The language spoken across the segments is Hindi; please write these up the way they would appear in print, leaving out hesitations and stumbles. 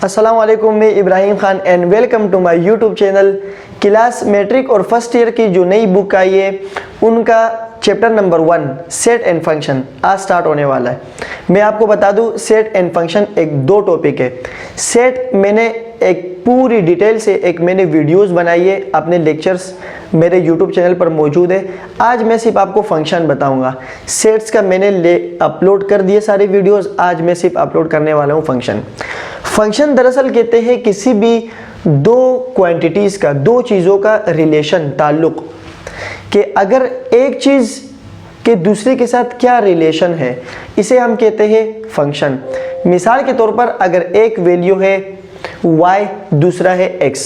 अस्सलाम वालेकुम, मैं Ibrahim Khan and welcome to my YouTube channel. Class matric और फर्स्ट ईयर की जो नई बुक आई है उनका chapter number 1 set and function आज स्टार्ट होने वाला है। मैं आपको बता दूं, सेट एंड फंक्शन एक दो टॉपिक है। सेट मैंने एक पूरी डिटेल से मैंने वीडियोस बनाई है, अपने लेक्चर्स मेरे यूट्यूब चैनल पर मौजूद है। आज मैं सिर्फ आपको फंक्शन बताऊंगा। सेट्स का मैंने अपलोड कर दिए सारे वीडियोस, आज मैं सिर्फ अपलोड करने वाला हूं फंक्शन। फंक्शन दरअसल कहते हैं किसी भी दो क्वांटिटीज़ का, दो चीज़ों का रिलेशन, ताल्लुक़, कि अगर एक चीज़ के दूसरे के साथ क्या रिलेशन है, इसे हम कहते हैं फंक्शन। मिसाल के तौर पर अगर एक वैल्यू है y, दूसरा है x,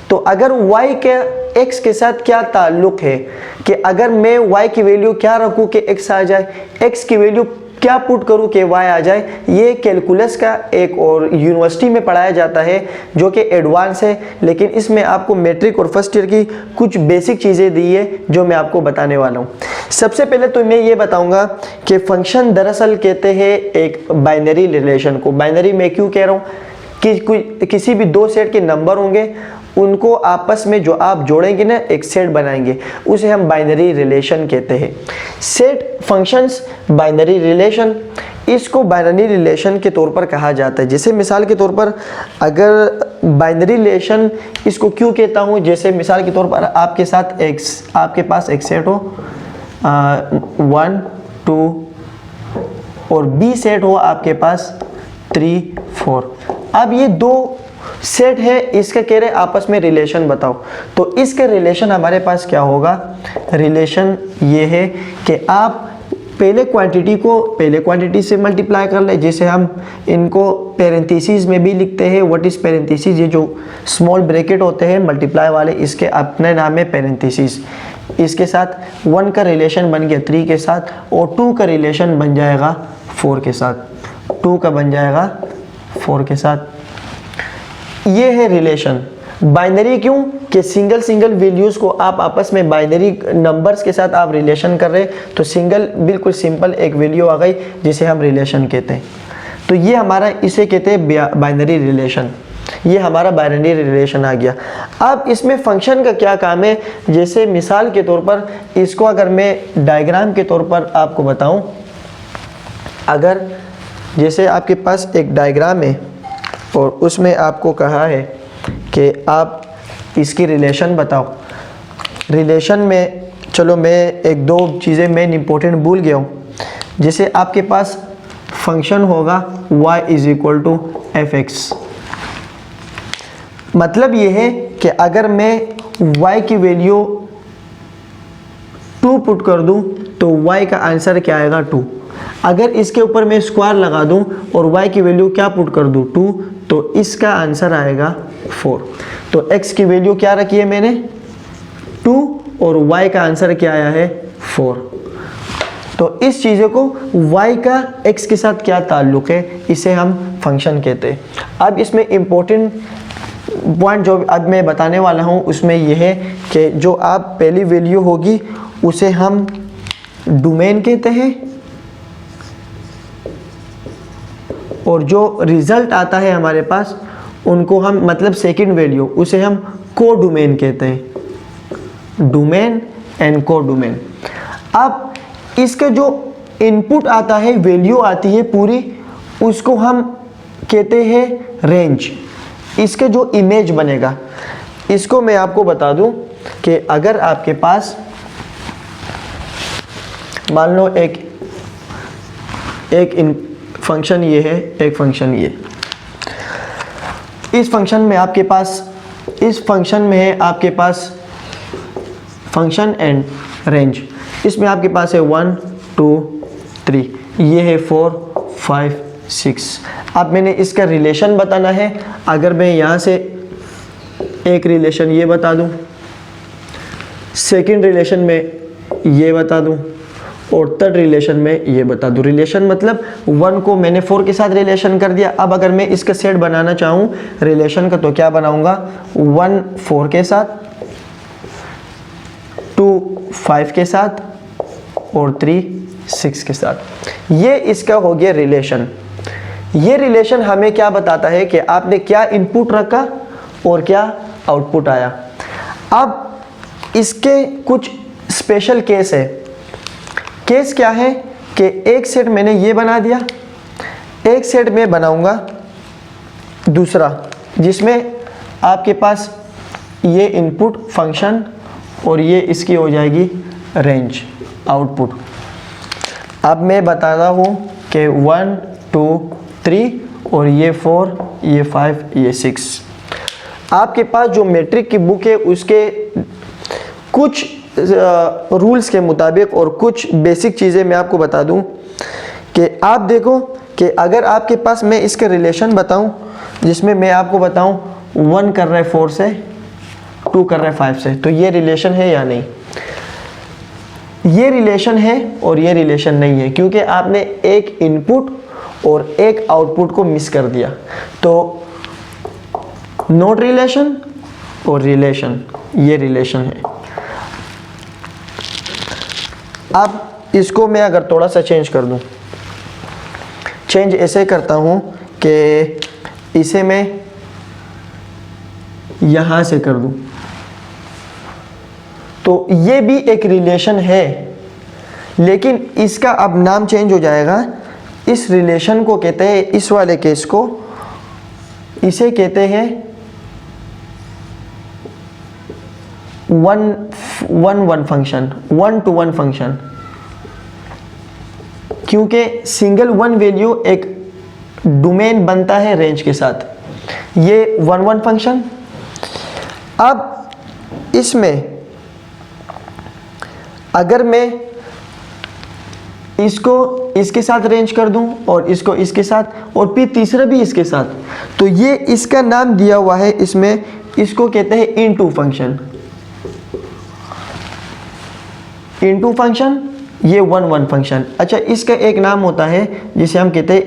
तो अगर y के x के साथ क्या ताल्लुक़ है कि अगर मैं y की वैल्यू क्या रखूँ कि x आ जाए, x की वैल्यू क्या पुट करूँ कि y आ जाए, ये कैलकुलस का एक और यूनिवर्सिटी में पढ़ाया जाता है जो कि एडवांस है, लेकिन इसमें आपको मैट्रिक और फर्स्ट ईयर की कुछ बेसिक चीज़ें दी है जो मैं आपको बताने वाला हूँ। सबसे पहले तो मैं ये बताऊँगा कि फंक्शन दरअसल कहते हैं एक बाइनरी रिलेशन को। बाइनरी मैं क्यों कह रहा हूँ कि किसी भी दो सेट के नंबर होंगे, उनको आपस में जो आप जोड़ेंगे ना, एक सेट बनाएंगे, उसे हम बाइनरी रिलेशन कहते हैं। सेट फंक्शंस बाइनरी रिलेशन, इसको बाइनरी रिलेशन के तौर पर कहा जाता है। जैसे मिसाल के तौर पर अगर बाइनरी रिलेशन इसको क्यों कहता हूँ, जैसे मिसाल के तौर पर आपके पास एक सेट हो 1 2 और बी सेट हो आपके पास 3 4। अब ये दो सेट है, इसका कह रहे आपस में रिलेशन बताओ, तो इसके रिलेशन हमारे पास क्या होगा। रिलेशन ये है कि आप पहले क्वांटिटी से मल्टीप्लाई कर ले, जैसे हम इनको पेरेंथीसिस में भी लिखते हैं। व्हाट इज पेरेंथीसिस, ये जो स्मॉल ब्रैकेट होते हैं मल्टीप्लाई वाले, इसके अपने नाम है पेरेंथीसिस। इसके साथ 1 का रिलेशन बन गया 3 के साथ, और 2 का रिलेशन बन जाएगा 4 के साथ, 2 का बन जाएगा 4 के साथ। ये है रिलेशन। बाइनरी क्यों कि सिंगल वैल्यूज़ को आप आपस में बाइनरी नंबर्स के साथ आप रिलेशन कर रहे, तो सिंगल बिल्कुल सिंपल एक वैल्यू आ गई जिसे हम रिलेशन कहते हैं। तो ये हमारा, इसे कहते हैं बाइनरी रिलेशन। ये हमारा बाइनरी रिलेशन आ गया। अब इसमें फंक्शन का क्या काम है, जैसे मिसाल के तौर पर इसको अगर मैं डायग्राम के तौर पर आपको बताऊं, अगर जैसे आपके पास एक डायग्राम है और उसमें आपको कहा है कि आप इसकी रिलेशन बताओ। रिलेशन में चलो मैं एक दो चीज़ें मेन इंपॉर्टेंट भूल गया हूँ। जैसे आपके पास फंक्शन होगा y = f(x), मतलब ये है कि अगर मैं y की वैल्यू 2 पुट कर दूं तो y का आंसर क्या आएगा 2। अगर इसके ऊपर मैं स्क्वायर लगा दूं और y की वैल्यू क्या पुट कर दूं 2, तो इसका आंसर आएगा 4। तो x की वैल्यू क्या रखी है मैंने 2 और y का आंसर क्या आया है 4। तो इस चीज़ों को y का x के साथ क्या ताल्लुक़ है, इसे हम फंक्शन कहते हैं। अब इसमें इम्पोर्टेंट पॉइंट जो अब मैं बताने वाला हूँ उसमें यह है कि जो आप पहली वैल्यू होगी उसे हम डोमेन कहते हैं, और जो रिजल्ट आता है हमारे पास उनको हम, मतलब सेकंड वैल्यू, उसे हम को डोमेन कहते हैं। डोमेन एंड को डोमेन। अब इसका जो इनपुट आता है, वैल्यू आती है पूरी, उसको हम कहते हैं रेंज। इसके जो इमेज बनेगा, इसको मैं आपको बता दूं कि अगर आपके पास मान लो एक फंक्शन ये है, एक फंक्शन ये, इस फंक्शन में आपके पास, इस फंक्शन में है आपके पास फंक्शन एंड रेंज। इसमें आपके पास है 1 2 3, ये है 4 5 6। अब मैंने इसका रिलेशन बताना है। अगर मैं यहाँ से एक रिलेशन ये बता दूँ, सेकंड रिलेशन में ये बता दूँ, और थर्ड रिलेशन में ये बता दूँ। रिलेशन मतलब 1 को मैंने 4 के साथ रिलेशन कर दिया। अब अगर मैं इसका सेट बनाना चाहूँ रिलेशन का, तो क्या बनाऊँगा 1 4 के साथ, 2 5 के साथ और 3 6 के साथ। ये इसका हो गया रिलेशन। ये रिलेशन हमें क्या बताता है कि आपने क्या इनपुट रखा और क्या आउटपुट आया। अब इसके कुछ स्पेशल केस है। केस क्या है कि एक सेट मैंने ये बना दिया, एक सेट में बनाऊंगा दूसरा जिसमें आपके पास ये इनपुट फंक्शन और ये इसकी हो जाएगी रेंज आउटपुट। अब मैं बता रहा हूँ कि 1 2 3 और ये 4 ये 5 ये 6। आपके पास जो मैट्रिक की बुक है उसके कुछ रूल्स के मुताबिक और कुछ बेसिक चीज़ें मैं आपको बता दूं कि आप देखो कि अगर आपके पास मैं इसके रिलेशन बताऊं जिसमें मैं आपको बताऊं 1 कर रहा है 4 से, 2 कर रहा है 5 से, तो ये रिलेशन है या नहीं? ये रिलेशन है और ये रिलेशन नहीं है क्योंकि आपने एक इनपुट और एक आउटपुट को मिस कर दिया। तो नॉट रिलेशन और रिलेशन, ये रिलेशन है। अब इसको मैं अगर थोड़ा सा चेंज कर दूं, चेंज ऐसे करता हूं कि इसे मैं यहां से कर दूं, तो ये भी एक रिलेशन है लेकिन इसका अब नाम चेंज हो जाएगा। इस रिलेशन को कहते हैं, इस वाले केस को इसे कहते हैं वन फंक्शन, 1 to 1 फंक्शन, क्योंकि सिंगल वन वैल्यू एक डोमेन बनता है रेंज के साथ। ये 1 1 फंक्शन। अब इसमें अगर मैं इसको इसके साथ रेंज कर दूं और इसको इसके साथ और फिर तीसरा भी इसके साथ, तो ये इसका नाम दिया हुआ है इसमें, इसको कहते हैं इनटू फंक्शन। इनटू फंक्शन, ये 1 1 फंक्शन। अच्छा, इसका एक नाम होता है जिसे हम कहते हैं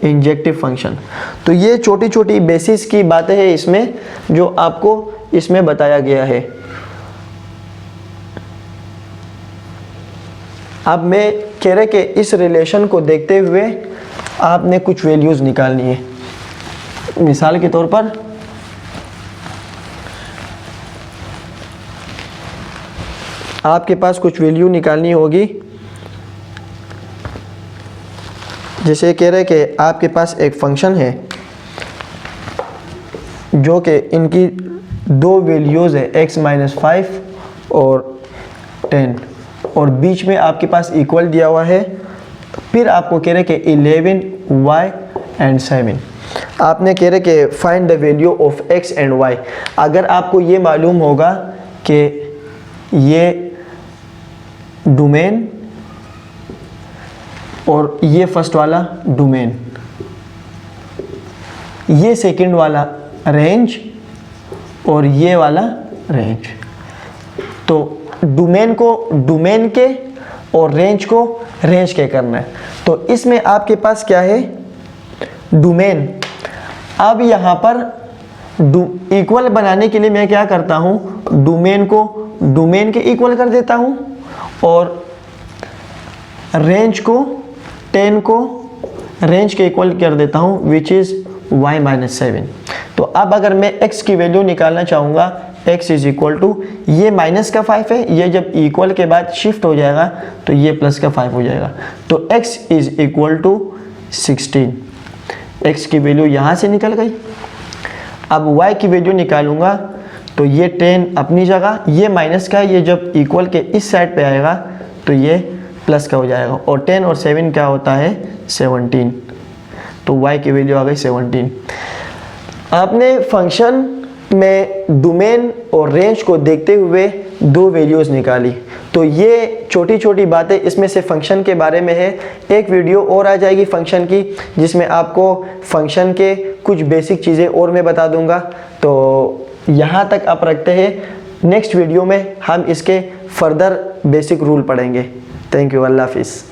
इंजेक्टिव फंक्शन। तो ये छोटी छोटी बेसिस की बातें हैं इसमें जो आपको इसमें बताया गया है। अब मैं कह रहा कि इस रिलेशन को देखते हुए आपने कुछ वैल्यूज़ निकालनी है। मिसाल के तौर पर आपके पास कुछ वैल्यू निकालनी होगी। जैसे कह रहे कि आपके पास एक फंक्शन है जो कि इनकी दो वैल्यूज़ है x - 5 और 10 और बीच में आपके पास इक्वल दिया हुआ है। फिर आपको कह रहे कि 11 y एंड 7। आपने कह रहे कि find the value of x and y। अगर आपको ये मालूम होगा कि ये डोमेन और ये फर्स्ट वाला डोमेन, ये सेकंड वाला रेंज और ये वाला रेंज, तो डोमेन को डोमेन के और रेंज को रेंज के करना है। तो इसमें आपके पास क्या है, डोमेन। अब यहाँ पर इक्वल बनाने के लिए मैं क्या करता हूँ, डोमेन को डोमेन के इक्वल कर देता हूँ और रेंज को 10 को रेंज के इक्वल कर देता हूँ, विच इज़ y - 7। तो अब अगर मैं x की वैल्यू निकालना चाहूँगा, x इज इक्वल टू, ये माइनस का 5 है, ये जब इक्वल के बाद शिफ्ट हो जाएगा तो ये प्लस का 5 हो जाएगा। तो x is equal to 16। x की वैल्यू यहाँ से निकल गई। अब y की वैल्यू निकालूंगा तो ये 10 अपनी जगह, ये माइनस का, ये जब इक्वल के इस साइड पे आएगा तो ये प्लस का हो जाएगा। और 10 और 7 क्या होता है, 17। तो y की वैल्यू आ गई 17। आपने फंक्शन में डोमेन और रेंज को देखते हुए दो वैल्यूज़ निकाली। तो ये छोटी छोटी बातें इसमें से फंक्शन के बारे में है। एक वीडियो और आ जाएगी फंक्शन की जिसमें आपको फंक्शन के कुछ बेसिक चीज़ें और मैं बता दूंगा। तो यहाँ तक आप रखते हैं। नेक्स्ट वीडियो में हम इसके फर्दर बेसिक रूल पढ़ेंगे। थैंक यू, अल्लाह हाफिज़।